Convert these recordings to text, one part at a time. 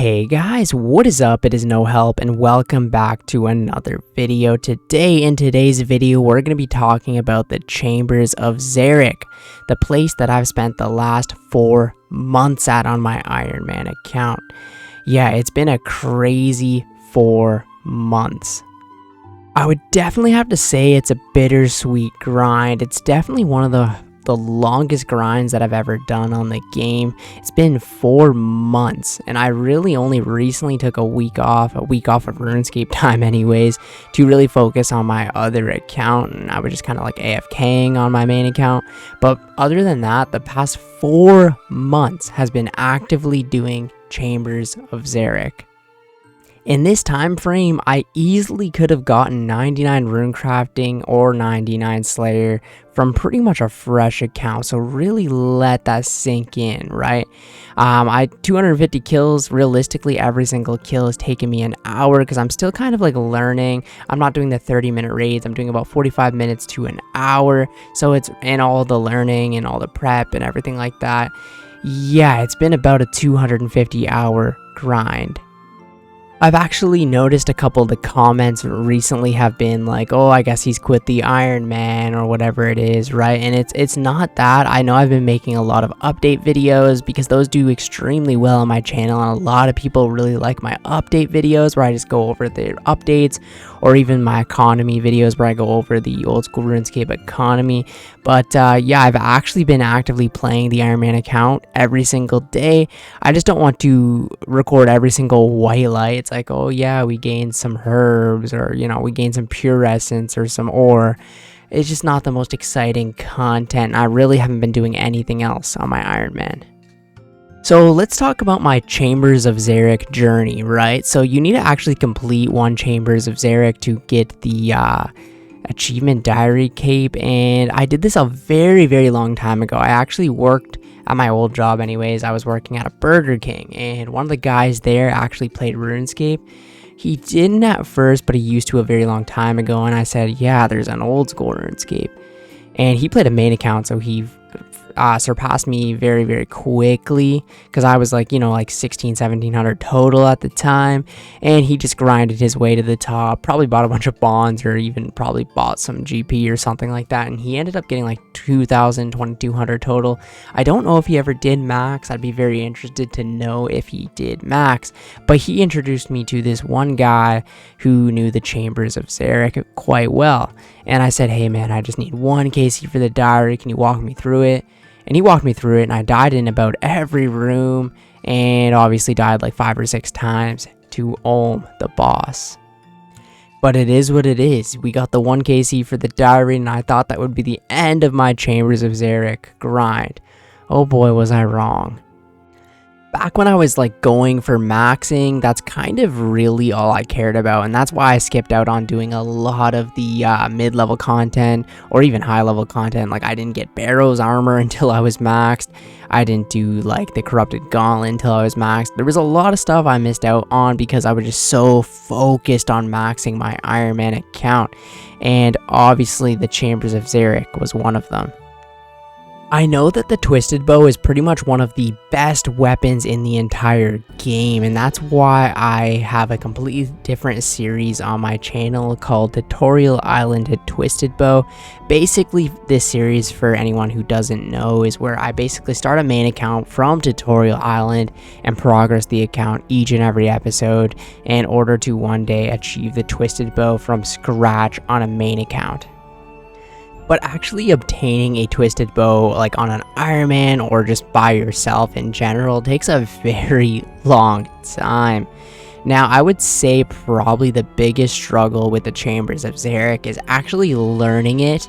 Hey guys, what is up? It is No Help and welcome back to another video. In today's video, we're going to be talking about the Chambers of Xeric, the place that I've spent the last 4 months at on my Ironman account. Yeah, it's been a crazy 4 months. I would definitely have to say it's a bittersweet grind. It's definitely one of the longest grinds that I've ever done on the game. It's been 4 months, and I really only recently took a week off of RuneScape time anyways, to really focus on my other account, and I was just kind of like AFKing on my main account. But other than that, the past 4 months has been actively doing Chambers of Xeric. In this time frame, I easily could have gotten 99 rune crafting or 99 slayer from pretty much a fresh account, so really let that sink in, right? I 250 kills. Realistically, every single kill has taken me an hour because I'm still kind of like learning. I'm not doing the 30-minute raids. I'm doing about 45 minutes to an hour, so it's in all the learning and all the prep and everything like that. Yeah, it's been about a 250-hour grind. I've actually noticed a couple of the comments recently have been like, oh, I guess he's quit the Ironman or whatever it is, right? And it's not that. I know I've been making a lot of update videos because those do extremely well on my channel, and a lot of people really like my update videos where I just go over the updates, or even my economy videos where I go over the old school RuneScape economy. But yeah, I've actually been actively playing the Ironman account every single day. I just don't want to record every single white light. It's like, oh yeah, we gained some herbs, or you know, we gained some pure essence or some ore. It's just not the most exciting content. I really haven't been doing anything else on my Ironman. So let's talk about my Chambers of Xeric journey, right? So you need to actually complete 1 Chambers of Xeric to get the achievement diary cape, and I did this a very long time ago. I actually worked at my old job anyways. I was working at a Burger King, and one of the guys there actually played RuneScape. He didn't at first, but he used to a very long time ago, and I said, yeah, there's an old school RuneScape. And he played a main account, so he surpassed me very quickly, because I was like, you know, like 1700 total at the time, and he just grinded his way to the top, probably bought a bunch of bonds, or even probably bought some GP or something like that, and he ended up getting like 2200 total. I don't know if he ever did max. I'd be very interested to know if he did max, but he introduced me to this one guy who knew the Chambers of Xeric quite well, and I said, hey man, I just need 1 KC for the diary, can you walk me through it? And he walked me through it, and I died in about every room, and obviously died like 5 or 6 times to Olm, the boss. But it is what it is. We got the 1 KC for the diary, and I thought that would be the end of my Chambers of Xeric grind. Oh boy, was I wrong. Back when I was like going for maxing, that's kind of really all I cared about, and that's why I skipped out on doing a lot of the mid-level content or even high-level content. Like I didn't get Barrow's armor until I was maxed. I didn't do like the corrupted gauntlet until I was maxed. There was a lot of stuff I missed out on because I was just so focused on maxing my Ironman account, and obviously the Chambers of Xeric was one of them. I know that the twisted bow is pretty much one of the best weapons in the entire game, and that's why I have a completely different series on my channel called Tutorial Island Twisted Bow. Basically, this series, for anyone who doesn't know, is where I basically start a main account from Tutorial Island and progress the account each and every episode in order to one day achieve the twisted bow from scratch on a main account. But actually obtaining a twisted bow like on an Ironman or just by yourself in general takes a very long time. Now I would say probably the biggest struggle with the Chambers of Xeric is actually learning it.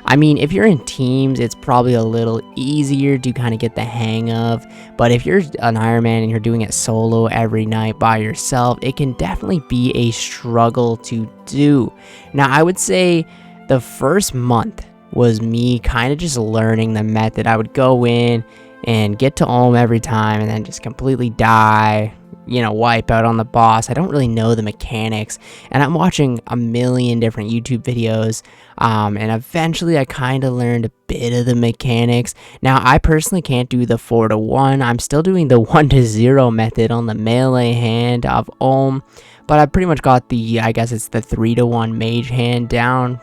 I mean, if you're in teams, it's probably a little easier to kind of get the hang of, but if you're an Ironman and you're doing it solo every night by yourself, it can definitely be a struggle to do. Now I would say the first month was me kind of just learning the method. I would go in and get to Ulm every time and then just completely die, wipe out on the boss. I don't really know the mechanics, and I'm watching a million different YouTube videos, and eventually I kind of learned a bit of the mechanics. Now, I personally can't do the 4-to-1. I'm still doing the 1-to-0 method on the melee hand of Ohm, but I pretty much got the, I guess it's the 3-to-1 mage hand down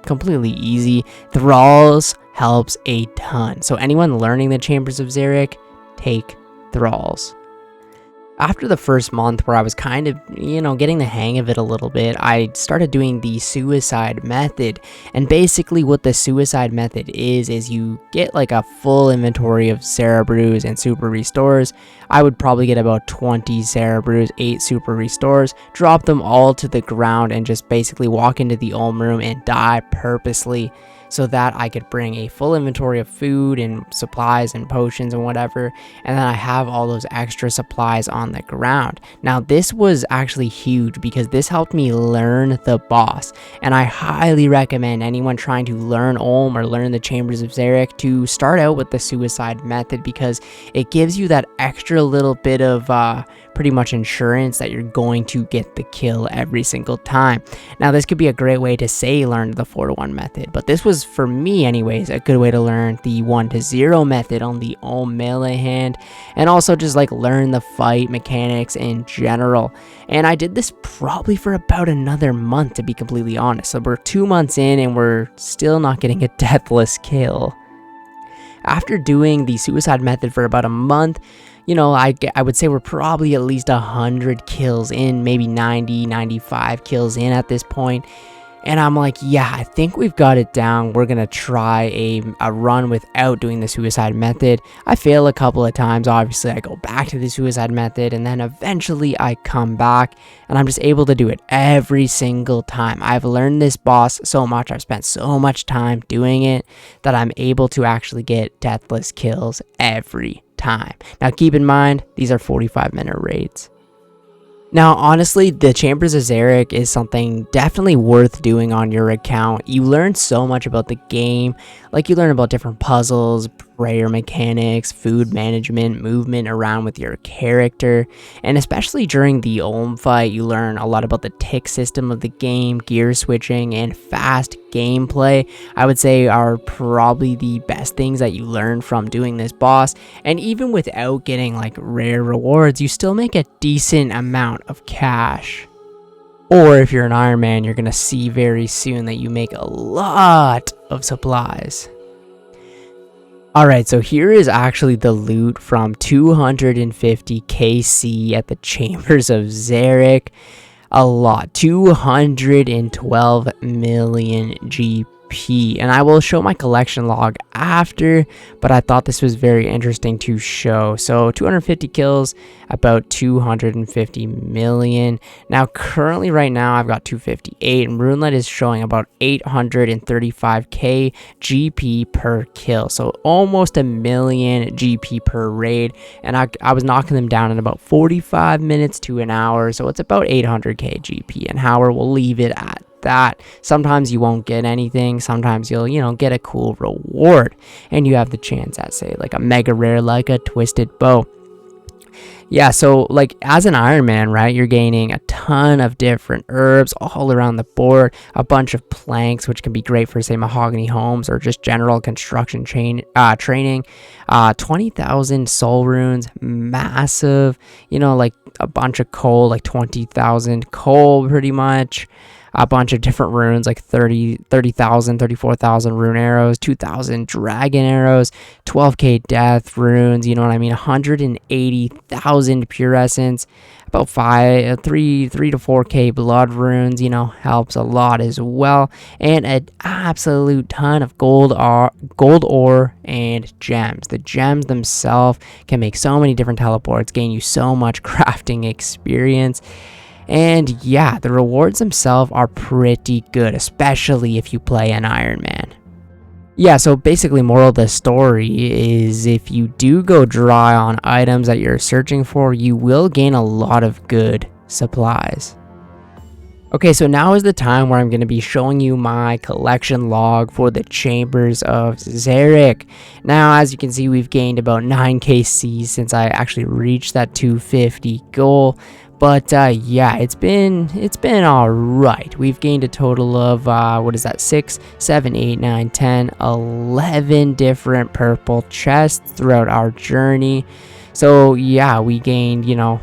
completely easy. Thralls helps a ton. So anyone learning the Chambers of Xeric, take Thralls. After the first month where I was kind of, getting the hang of it a little bit, I started doing the suicide method. And basically what the suicide method is you get like a full inventory of Cerebrews and Super Restores. I would probably get about 20 Cerebrews, 8 Super Restores, drop them all to the ground and just basically walk into the Olm room and die purposely, so that I could bring a full inventory of food and supplies and potions and whatever, and then I have all those extra supplies on the ground. Now, this was actually huge because this helped me learn the boss, and I highly recommend anyone trying to learn Olm or learn the Chambers of Xeric to start out with the suicide method, because it gives you that extra little bit of pretty much insurance that you're going to get the kill every single time. Now, this could be a great way to say learn the 4-to-1 method, but this was, for me anyways, a good way to learn the 1-to-0 method on the Olm melee hand, and also just like learn the fight mechanics in general. And I did this probably for about another month, to be completely honest. So we're 2 months in and we're still not getting a deathless kill. After doing the suicide method for about a month, I would say we're probably at least 100 kills in, maybe 90, 95 kills in at this point. And I'm like, yeah, I think we've got it down. We're going to try a run without doing the suicide method. I fail a couple of times. Obviously, I go back to the suicide method, and then eventually I come back, and I'm just able to do it every single time. I've learned this boss so much. I've spent so much time doing it that I'm able to actually get deathless kills every time. Now, keep in mind, these are 45-minute raids. Now, honestly, the Chambers of Xeric is something definitely worth doing on your account. You learn so much about the game. Like, you learn about different puzzles, prayer mechanics, food management, movement around with your character, and especially during the Olm fight, you learn a lot about the tick system of the game, gear switching, and fast gameplay. I would say are probably the best things that you learn from doing this boss. And even without getting like rare rewards, you still make a decent amount of cash. Or if you're an Iron Man, you're gonna see very soon that you make a lot of supplies. Alright, so here is actually the loot from 250 KC at the Chambers of Xeric. A lot. 212 million GP. And I will show my collection log after, but I thought this was very interesting to show. So 250 kills, about 250 million. Now currently right now I've got 258, and RuneLite is showing about 835k GP per kill, so almost a million GP per raid, and I was knocking them down in about 45 minutes to an hour, so it's about 800k GP an hour. We'll leave it at that. Sometimes you won't get anything, sometimes you'll get a cool reward, and you have the chance at, say, like a mega rare like a twisted bow. Yeah, so like as an Iron Man, right, you're gaining a ton of different herbs all around the board, a bunch of planks, which can be great for, say, mahogany homes or just general construction training, 20,000 soul runes, massive, like a bunch of coal, like 20,000 coal pretty much. A bunch of different runes, like 30,000, 34,000 rune arrows, 2,000 dragon arrows, 12k death runes, you know what I mean, 180,000 pure essence, about 3 to 4k blood runes, helps a lot as well, and an absolute ton of gold ore and gems. The gems themselves can make so many different teleports, gain you so much crafting experience. And yeah, the rewards themselves are pretty good, especially if you play an Iron Man. Yeah, so basically moral of the story is if you do go dry on items that you're searching for, you will gain a lot of good supplies. Okay, so now is the time where I'm going to be showing you my collection log for the Chambers of Xeric. Now, as you can see, we've gained about 9 KC since I actually reached that 250 goal. But yeah, it's been all right. We've gained a total of what is that? 6, 7, 8, 9, 10, 11 different purple chests throughout our journey. So yeah, we gained, you know,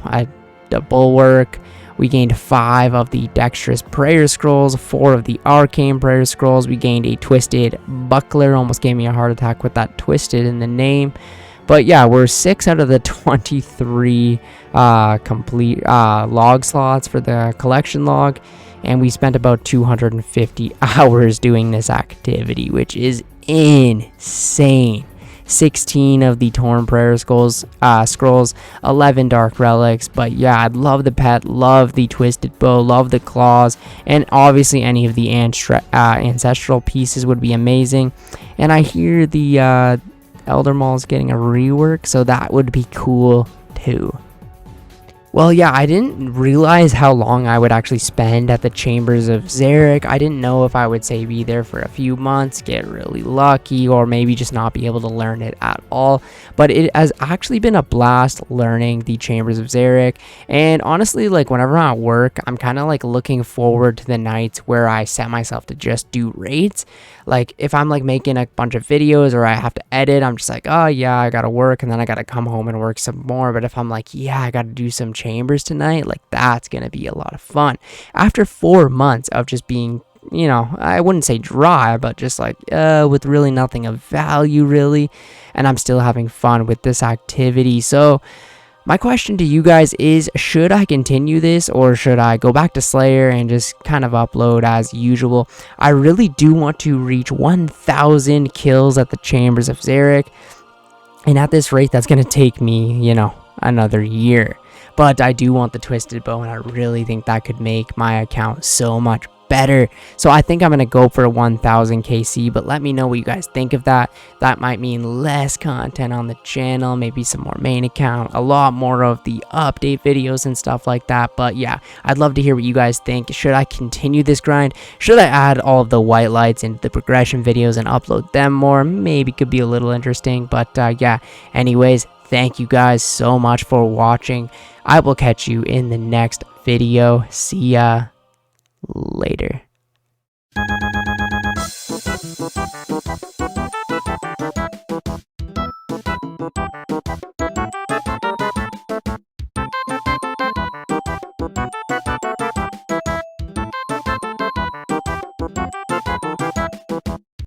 the bulwark. We gained 5 of the Dexterous Prayer Scrolls, 4 of the Arcane Prayer Scrolls. We gained a Twisted Buckler. Almost gave me a heart attack with that twisted in the name. But yeah, we're 6 out of the 23 complete log slots for the collection log. And we spent about 250 hours doing this activity, which is insane. 16 of the Torn Prayer Scrolls, 11 Dark Relics. But yeah, I love the pet, love the Twisted Bow, love the claws, and obviously any of the ancestral pieces would be amazing. And I hear the Elder Maul is getting a rework, so that would be cool too. Well, yeah, I didn't realize how long I would actually spend at the Chambers of Xeric. I didn't know if I would, say, be there for a few months, get really lucky, or maybe just not be able to learn it at all. But it has actually been a blast learning the Chambers of Xeric. And honestly, like, whenever I'm at work, I'm kind of, like, looking forward to the nights where I set myself to just do raids. Like, if I'm, like, making a bunch of videos or I have to edit, I'm just like, oh, yeah, I gotta work, and then I gotta come home and work some more. But if I'm like, yeah, I gotta do some Chambers tonight, like, that's gonna be a lot of fun. After 4 months of just being, you know, I wouldn't say dry, but just like with really nothing of value really, and I'm still having fun with this activity. So my question to you guys is, should I continue this or should I go back to Slayer and just kind of upload as usual? I really do want to reach 1,000 kills at the Chambers of Xeric, and at this rate that's going to take me, you know, another year. But I do want the Twisted Bow, and I really think that could make my account so much better. So I think I'm going to go for 1,000 KC, but let me know what you guys think of that. That might mean less content on the channel, maybe some more main account, a lot more of the update videos and stuff like that. But yeah, I'd love to hear what you guys think. Should I continue this grind? Should I add all of the white lights into the progression videos and upload them more? Maybe could be a little interesting. But yeah, anyways, thank you guys so much for watching. I will catch you in the next video. See ya later.